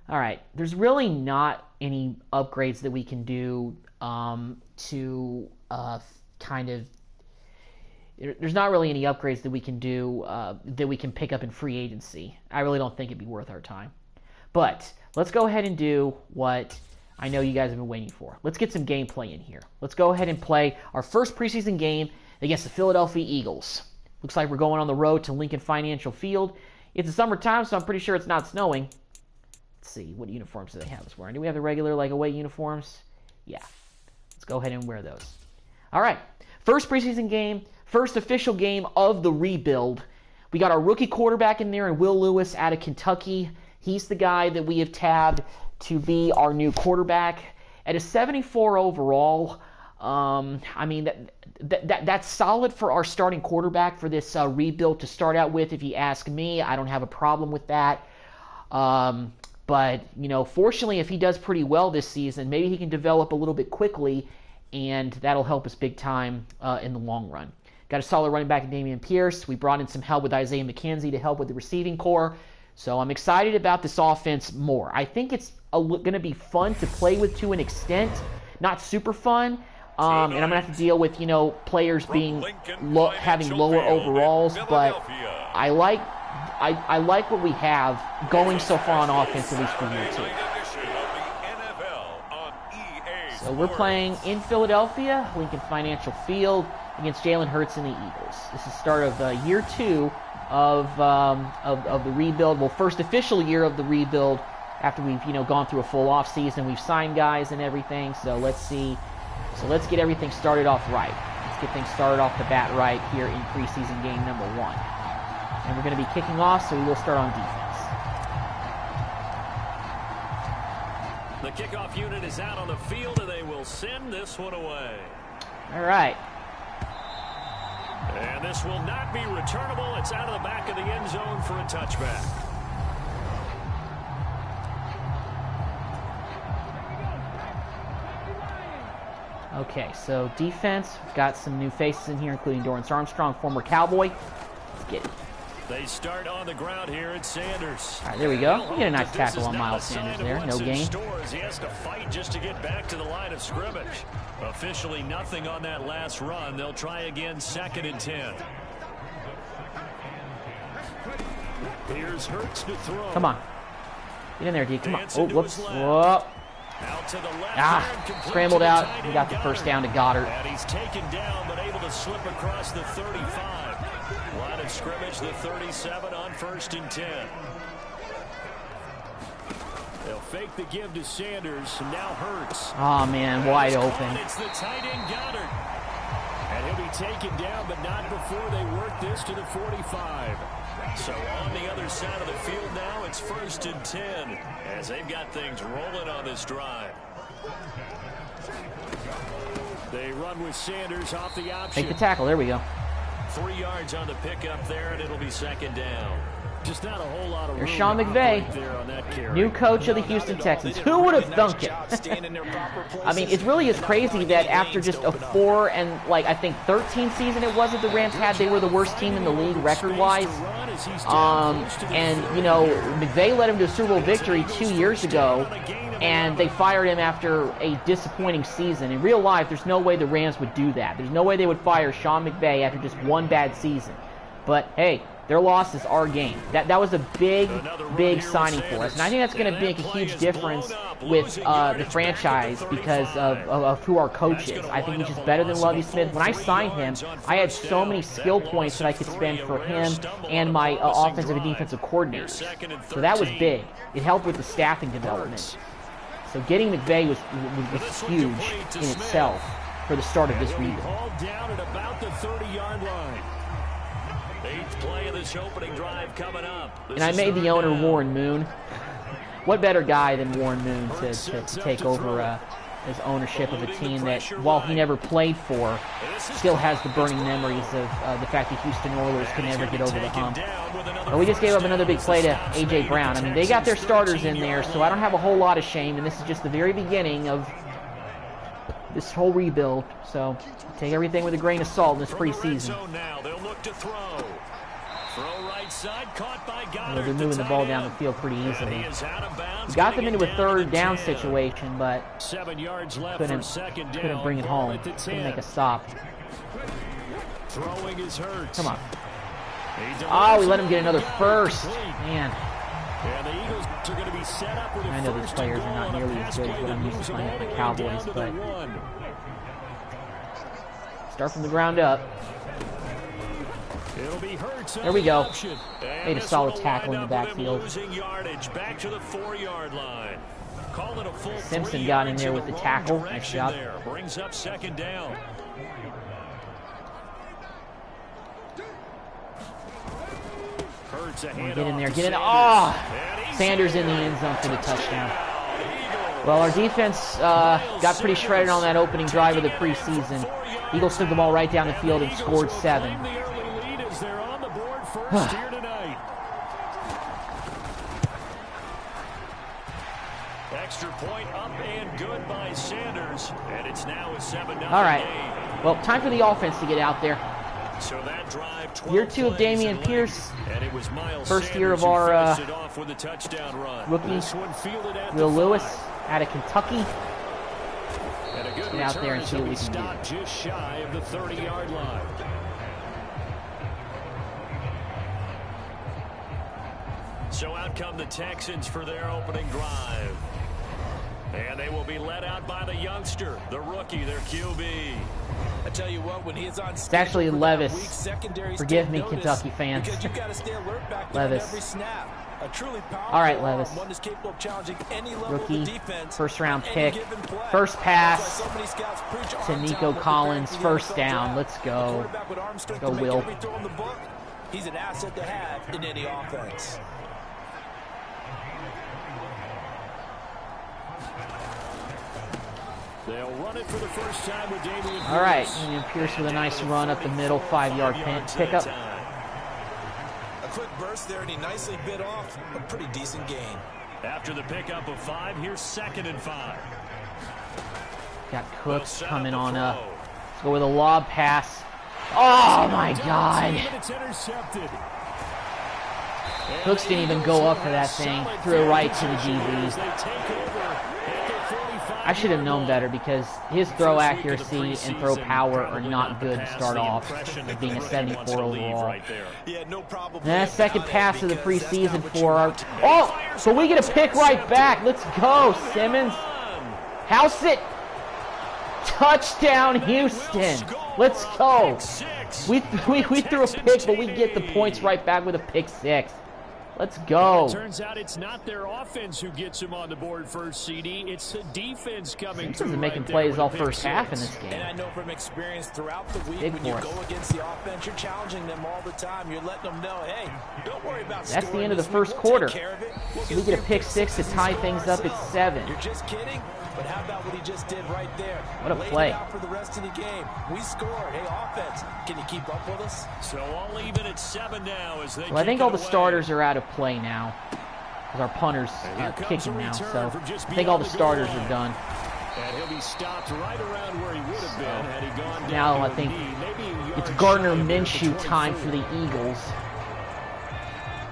All right. There's really not any upgrades that we can do to kind of. There's not really any upgrades that we can do that we can pick up in free agency. I really don't think it'd be worth our time. But let's go ahead and do what I know you guys have been waiting for. Let's get some gameplay in here. Let's go ahead and play our first preseason game against the Philadelphia Eagles. Looks like we're going on the road to Lincoln Financial Field. It's the summertime, so I'm pretty sure it's not snowing. Let's see, what uniforms do they have us wearing? Do we have the regular like away uniforms? Yeah. Let's go ahead and wear those. All right. First preseason game, first official game of the rebuild. We got our rookie quarterback in there, and Will Lewis out of Kentucky. He's the guy that we have tabbed to be our new quarterback. At a 74 overall, I mean, that's solid for our starting quarterback for this rebuild to start out with. If you ask me, I don't have a problem with that. But, you know, fortunately, if he does pretty well this season, maybe he can develop a little bit quickly, and that'll help us big time in the long run. Got a solid running back in Dameon Pierce. We brought in some help with Isaiah McKenzie to help with the receiving core. So I'm excited about this offense more. I think it's going to be fun to play with to an extent. Not super fun. And I'm going to have to deal with, players being having lower overalls, but I like what we have going so far on offense, at least for year 2. So we're playing in Philadelphia, Lincoln Financial Field, against Jalen Hurts and the Eagles. This is the start of year 2 of the rebuild. Well, first official year of the rebuild after we've gone through a full offseason. We've signed guys and everything. So let's see. So let's get everything started off right. Let's get things started off the bat right here in preseason game number 1. And we're going to be kicking off, so we will start on defense. The kickoff unit is out on the field, and they will send this one away. All right. And this will not be returnable. It's out of the back of the end zone for a touchback. Okay, so defense, we've got some new faces in here, including Dorrance Armstrong, former Cowboy. Let's get it. They start on the ground here at Sanders. All right, there we go. We get a nice tackle on Miles Sanders there. No gain. He has to fight just to get back to the line of scrimmage. Officially nothing on that last run. They'll try again, 2nd and 10. Here's Hurts to throw. Come on. Get in there, D. Come on. Oh, whoops. Whoa. Out to the left. Scrambled out. We got the first down to Goddard. And he's taken down, but able to slip across the 35. Line of scrimmage, the 37 on 1st and 10. They'll fake the give to Sanders. Now Hurts. Oh, man, wide open. It's the tight end Goddard. And he'll be taken down, but not before they work this to the 45. So on the other side of the field now, it's 1st and 10 as they've got things rolling on this drive. They run with Sanders off the option. Take the tackle. There we go. 3 yards on the pickup there, and it'll be 2nd down. Just not a whole lot of room. There's Sean McVay, there on that carry. new coach of the Houston Texans. Who would have thunk it? I mean, it really is crazy that after just a 4 and I think 13 season it was that the Rams had, they were the worst team in the league record-wise. And McVay led him to a Super Bowl victory 2 years ago, and they fired him after a disappointing season. In real life, there's no way the Rams would do that. There's no way they would fire Sean McVay after just one bad season. But hey, their loss is our game. That was a big signing for us. And I think that's going to make a huge difference with the franchise because of who our coach is. I think he's just better than Lovie Smith. When I signed him, I had so many skill points that I could spend for him and my offensive and defensive coordinators. So that was big. It helped with the staffing development. So getting McVay was huge in itself for the start of this rebuild. Down at about the 30-yard line. 8th play of this opening drive coming up. And I made the owner Warren Moon. What better guy than Warren Moon to take over his ownership of a team that, while he never played for, still has the burning memories of the fact that Houston Oilers can never get over the hump. But we just gave up another big play to A.J. Brown. I mean, they got their starters in there, so I don't have a whole lot of shame, and this is just the very beginning of this whole rebuild. So take everything with a grain of salt in this preseason. They're moving the ball down the field pretty easily. We got them into a 3rd down situation, but couldn't bring it home. Couldn't make a stop. Come on. Oh, we let him get another first. Man. I know these players are not nearly as good as what I'm used to playing with the Cowboys, but start from the ground up. There we go. Made a solid tackle in the backfield. Simpson got in there with the tackle. Nice job. Brings up 2nd down. Get in there. Get in. Oh! Sanders in the end zone for the touchdown. Well, our defense got pretty shredded on that opening drive of the preseason. Eagles took the ball right down the field and scored 7. Extra point up and good by Sanders, and it's now a 7-0 All right. Well, time for the offense to get out there. So that drive, 12 Year 2 of plays Dameon in Pierce. length, and it was Miles First year of Sanders who our finished it off with a touchdown run. rookie, This one fielded at Will the Lewis, 5. out of Kentucky. And a good Get out there and return see what we as can do. stopped just shy of the 30-yard line. So out come the Texans for their opening drive. And they will be led out by the youngster, the rookie, their QB. I tell you what, when he's on It's actually Levis. Forgive me, Kentucky fans. Because you got to stay alert back there Levis. on every snap. A truly powerful All right, Levis. one is capable of challenging any level Rookie, of the defense, first round on pick, any given play. first pass That's why so many scouts preach to arm Nico talent Collins, preparing for the first NFL down. draft. Let's A go. quarterback with arm strength Go, to make Will. every throw in the book. He's an asset to have in any offense. They'll run it for the first time with Dameon Pierce. All right, Dameon Pierce with a nice run up the middle, 5-yard pickup. A quick burst there, and he nicely bit off a pretty decent gain. After the pickup of 5, here's 2nd and 5. Got Cooks coming on up. Let's go with a lob pass. Oh my God! It's intercepted. Cooks didn't even go up for that thing. Threw it right to the DB. They take over at their 45. I should have known better because his throw accuracy and throw power are not good to start off, being a 74 overall. Yeah, no problem. And that second pass of the preseason for our... Oh! So we get a pick right back. Let's go, Simmons. House it. Touchdown, Houston. Let's go. We threw a pick, but we get the points right back with a pick 6. Let's go. It turns out it's not their offense who gets him on the board first, CD. It's the defense coming through. He's making right plays there all with a first pick half in 6. this game. And I know from experience throughout the week, Big when you for us. go against the offense, you're challenging them all the time. You're letting them know, hey, don't worry about That's the scoring end of the this first week. We'll quarter. take care of it. We'll So we get a pick 6 to tie things up at 7. You're just kidding? But how about what he just did right there? What a Laid play. it out for the rest of the game. We scored. Hey, offense, can you keep up with us? So all even at 7 now as they Well, I think kick all it the away. starters are out of play now. Because our punter's Here comes kicking a now. return So from just I think all the beyond the goal starters line. are done. And he'll be stopped right around where he would have been had he gone down Now to I a think knee, maybe a yard it's Gardner shy of there at the Minshew time 24. for the Eagles.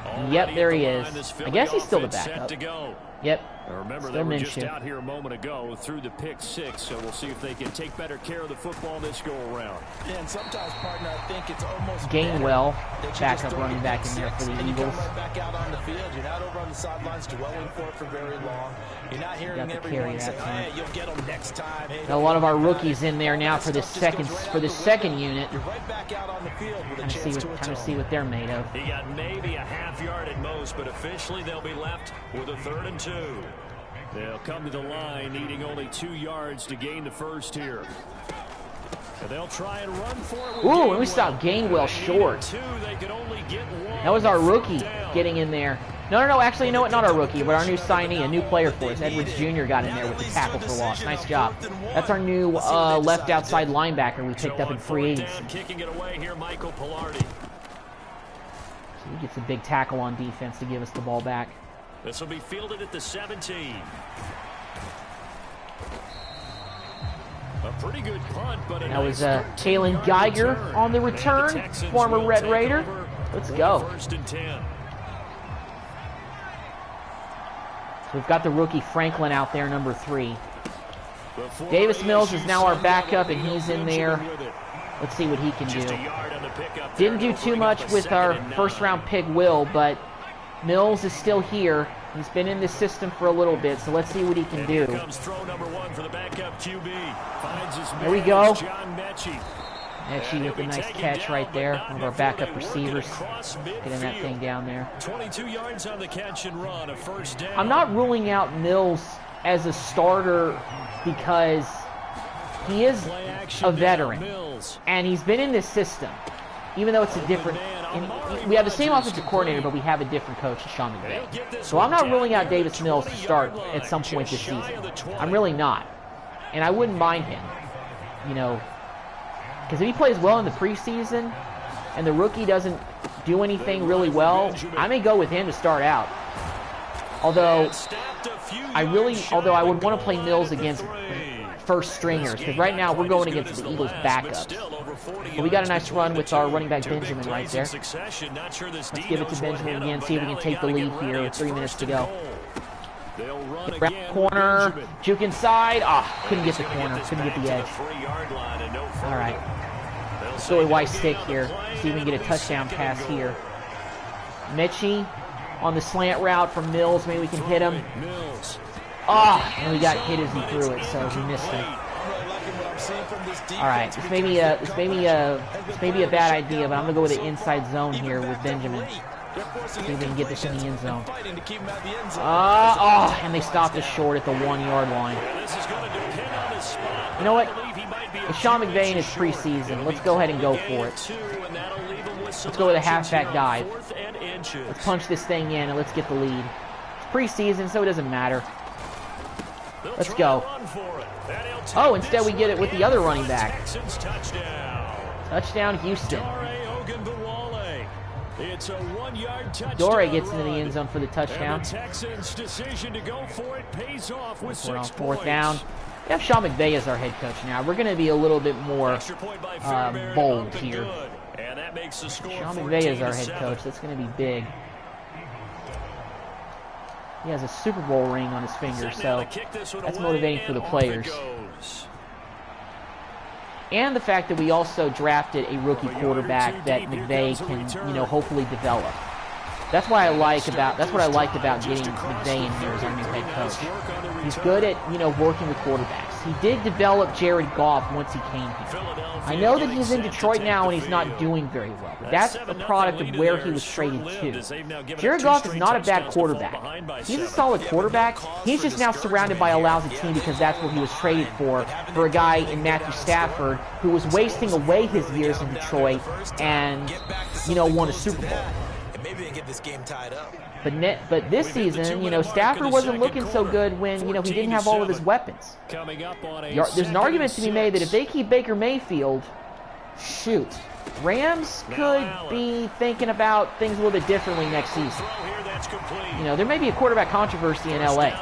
Already Yep, there at he the is. line, this I Philly guess he's still the offense set backup. to go. Yep. Now remember, Still they were just Minshew. out here a moment ago through the pick 6, so we'll see if they can take better care of the football this go-around. Yeah, and sometimes, partner, I think it's almost Gainwell, better that you backup just throw running the back pick in there for 6 the and you come Eagles. right back out on the field. You're not over on the sidelines dwelling for it for very long. You're not hearing Got the everyone carry say, that time. hey, you'll get them next time. Hey, Got a lot of our rookies in there now for the second unit. You're right back out on the field with a Trying to chance to see atone. what they're made of. He got maybe a half yard at most, but officially they'll be left with a 3rd and 2. They'll come to the line needing only 2 yards to gain the first here. And they'll try and run for it with Ooh, and we Gainwell. stopped Gainwell short. They needed 2, they could only get 1. That was our rookie Down. getting in there. No, actually, you know what? Not our rookie, but our new signee, a new player for us. Edwards Jr. got in there with the tackle for loss. Nice job. That's our new left outside linebacker we picked up in free agency. Kicking it away here, Michael Pilardi. So he gets a big tackle on defense to give us the ball back. This will be fielded at the 17. A pretty good punt, but a That was nice Kalen 13-yard Geiger return. on the And return, Texans former will Red take Raider. over Let's with go. 1st and 10. We've got the rookie Franklin out there, number 3. Before Davis Mills he is now our shoots backup, down and he's in the there. field with it. Let's see what he can Just do. a yard on the pickup Didn't there. do They'll too bring much up a with 2nd our and 9. first-round pick, Will, but Mills is still here. He's been in this system for a little bit, so let's see what he can And do. here comes throw number 1 for the backup QB. Finds his There we man, go. John Mechie. Actually, with a nice catch right there. One of our backup receivers getting that thing down there. 22 yards on the catch and run, a 1st down. I'm not ruling out Mills as a starter because he is Play action a now, veteran, Mills. and he's been in this system, even though it's a different. We have the same offensive coordinator, but we have a different coach, Sean McVay. So I'm not ruling out Davis Mills to start at some point this season. I'm really not, and I wouldn't mind him, you know, because if he plays well in the preseason, and the rookie doesn't do anything really well, I may go with him to start out. Although I would want to play Mills against first stringers, because right now we're going against the Eagles' backups. But we got a nice run with our running back Benjamin right there. Let's give it to Benjamin again, see if we can take the lead here with 3 minutes to go. Around corner, juke inside. Couldn't get the corner, couldn't get the edge. All right. Let's go with white stick here. See if we can get a touchdown pass here. Mitchie on the slant route from Mills. Maybe we can hit him. And we got hit as he threw it, so we missed it. All right, this may be a bad idea, but I'm gonna go with the inside zone here with Benjamin. See if we can get this in the end zone. And they stopped us short at the 1 yard line. You know what? It's Sean McVay in his preseason. Let's go ahead and go for it. Let's go with a halfback dive. Let's punch this thing in and let's get the lead. It's preseason, so it doesn't matter. Let's go. Instead we get it with the other running back. Touchdown, Houston. It's a 1-yard touchdown. Dore gets into the end zone for the touchdown. And the Texans' decision to go for it pays off with 6 points. Fourth down. We have Sean McVay as our head coach now. We're going to be a little bit more bold here. And that makes the score Sean McVay is our head coach. That's going to be big. He has a Super Bowl ring on his finger, so that's motivating for the players. And the fact that we also drafted a rookie quarterback that McVay can, hopefully develop. That's what I liked about getting McVay in here as our new head coach. He's good at, working with quarterbacks. He did develop Jared Goff once he came here. I know that he's in Detroit now and he's not doing very well, but that's a product of where he was traded to. Jared Goff is not a bad quarterback. He's a solid quarterback. He's just now surrounded by a lousy team because that's what he was traded for a guy in Matthew Stafford who was wasting away his years in Detroit and, won a Super Bowl. Maybe they get this game tied up. But this season, Stafford wasn't looking so good when, he didn't have all of his weapons. There's an argument to be made that if they keep Baker Mayfield, shoot, Rams could be thinking about things a little bit differently next season. There may be a quarterback controversy in L.A.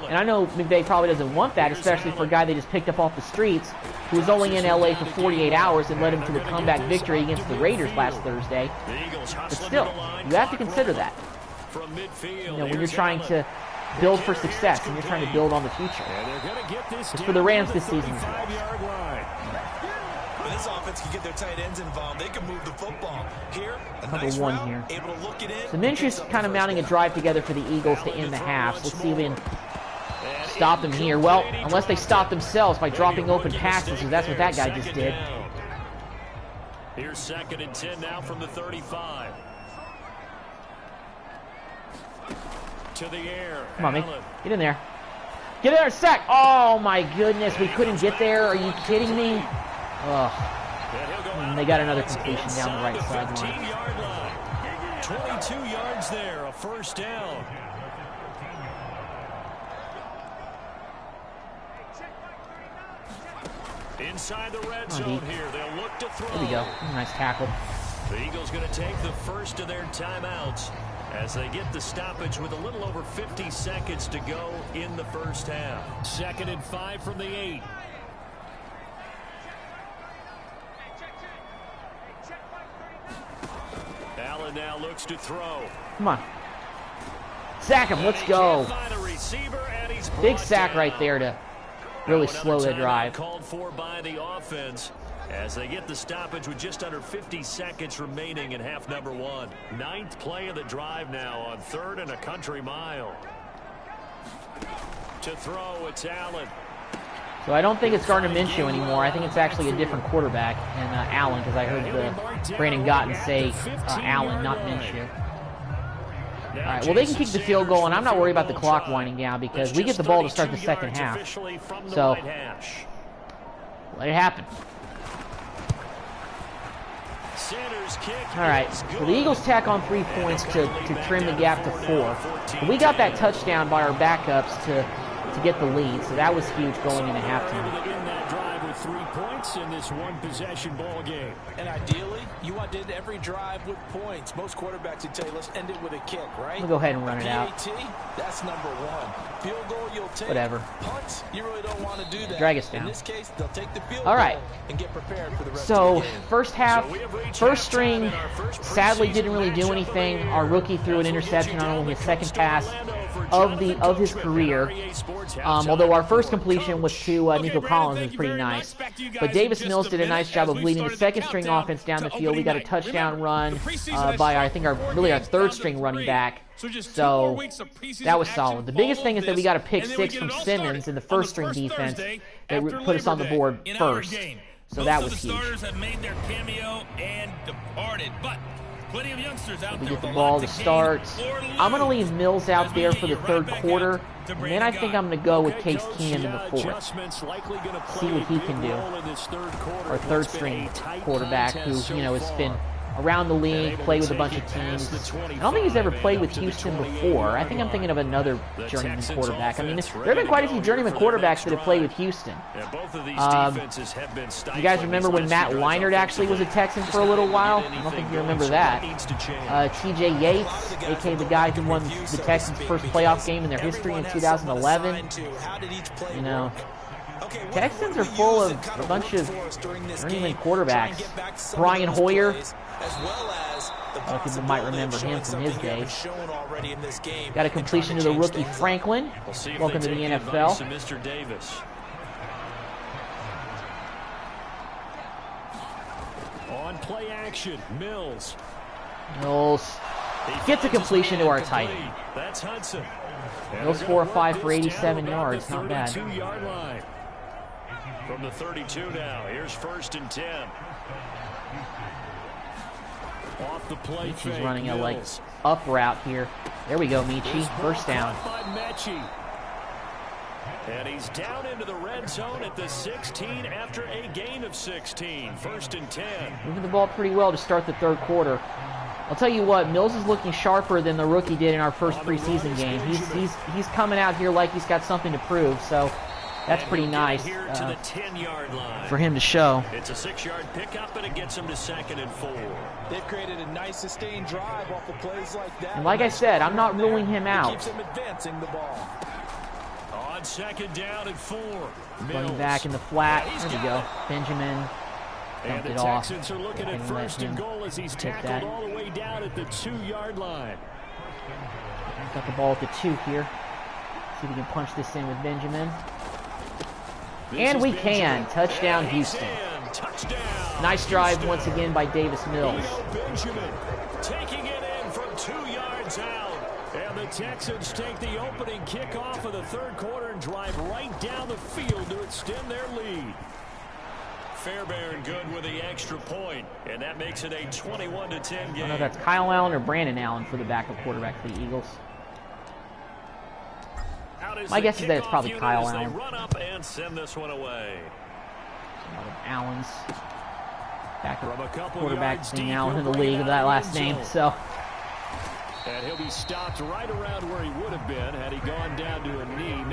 And I know McVay probably doesn't want that, especially for a guy they just picked up off the streets who was only in L.A. for 48 hours and led him to a comeback victory against the Raiders last Thursday. But still, you have to consider that. When you're trying to build for success and you're trying to build on the future. It's for the Rams this season as well. When this offense can get their tight ends involved, they can move the football. Here, a nice route, here. Able to look it in. So Minshew's kind of mounting a drive together for the Eagles to end the half. So let's see if we can stop them here. Well, unless they stop themselves by dropping open passes, because that's what that guy just did. Here's 2nd and 10 now from the 35. To the air. Come on, man. Get in there. Get in there, sack. Oh, my goodness. We couldn't get there. Are you kidding me? Oh. And they got another completion down the right sideline. 22 yards there, a first down. Inside the red zone here, they'll look to throw. There we go. Nice tackle. The Eagles going to take the first of their timeouts as they get the stoppage with a little over 50 seconds to go in the first half. 2nd and 5 from the 8. Allen now looks to throw. Come on. Sack him. Let's go. Big sack right there to really slow the drive. Called for by the offense as they get the stoppage with just under 50 seconds remaining in half number 1. 9th play of the drive now on 3rd and a country mile. To throw, it's Allen. So I don't think it's Gardner Minshew anymore. I think it's actually a different quarterback in Allen, because I heard Brandon Gotten say Allen, not Minshew. All right, well, they can kick the field goal, and I'm not worried about the clock winding down because we get the ball to start the second half. So let it happen. All right, so the Eagles tack on 3 points to trim the gap to 4. But we got that touchdown by our backups to get the lead, so that was huge going into halftime. points in this one-possession ball game. And ideally, you want to end every drive with points. Most quarterbacks would tell you, let's end it with a kick, right? We'll go ahead and run it out. That's number one. Field goal, you'll take. Whatever. Punts, you really don't want to do that. Drag us down. In this case, they'll take the field All right. goal and get prepared for the rest So, of the game. first half, first string, sadly didn't really do anything. Our rookie threw an interception on only his second pass of his career. Although our first completion was to Nico Collins, was pretty nice. But Davis Mills did a nice job of leading the second string offense down the field. We got a touchdown run by I think our third string running back. So that was solid. The biggest thing is that we got a pick six from Simmons in the first string defense that put us on the board first. So that was huge. We get the ball to start. I'm going to leave Mills out there for the third quarter. And then I think I'm going to go with Case Keenum in the fourth. See what he can do. Our third string quarterback who, has been around the league, played with a bunch of teams. I don't think he's ever played with Houston before. I think I'm thinking of another journeyman quarterback. I mean, there have been quite a few journeyman quarterbacks that have played with Houston. You guys remember when Matt Leinart actually was a Texan for a little while? I don't think you remember that. TJ Yates, a.k.a. the guy who won the Texans' first playoff game in their history in 2011. Texans are full of a bunch of journeyman quarterbacks. Brian Hoyer. People might remember him from his days. Got a completion to the rookie Franklin. Welcome to the NFL. Mr. Davis. On play action, Mills gets a completion to our tight end. That's Hudson. Mills 4 of 5 for 87 yards. Not bad. 32-yard line. From the 32 now, here's 1st and 10. Off the play fake, He's running a up route here. There we go, Michi. First down. And he's down into the red zone at the 16 after a gain of 16. 1st and 10. Moving the ball pretty well to start the third quarter. I'll tell you what, Mills is looking sharper than the rookie did in our first preseason game. He's coming out here like he's got something to prove. So that's pretty nice to the 10-yard line. for him to show. It's a 6-yard pickup, and it gets him to 2nd and 4. They've created a nice sustained drive off of plays like that. And like I said, I'm not ruling him out. Keeps him advancing the ball. On 2nd down and 4. Running back in the flat. There we go. Benjamin and the Texans are looking at 1st and goal as he's tackled all the way down at the 2-yard line. Got the ball at the 2 here. See if we can punch this in with Benjamin. And we can. Touchdown, Houston. Touchdown. Nice drive once again by Davis Mills. Benjamin taking it in from 2 yards out. And the Texans take the opening kickoff of the third quarter and drive right down the field to extend their lead. Fairbairn good with the extra point, and that makes it a 21-10 game. I don't know if that's Kyle Allen or Brandon Allen for the backup quarterback for the Eagles. My guess is that it's probably Kyle Allen. They run up and send this one away. One of Allen's backup quarterback being Allen in the league of that last name. So. And he'll be stopped right around where he would have been had he gone down to a knee.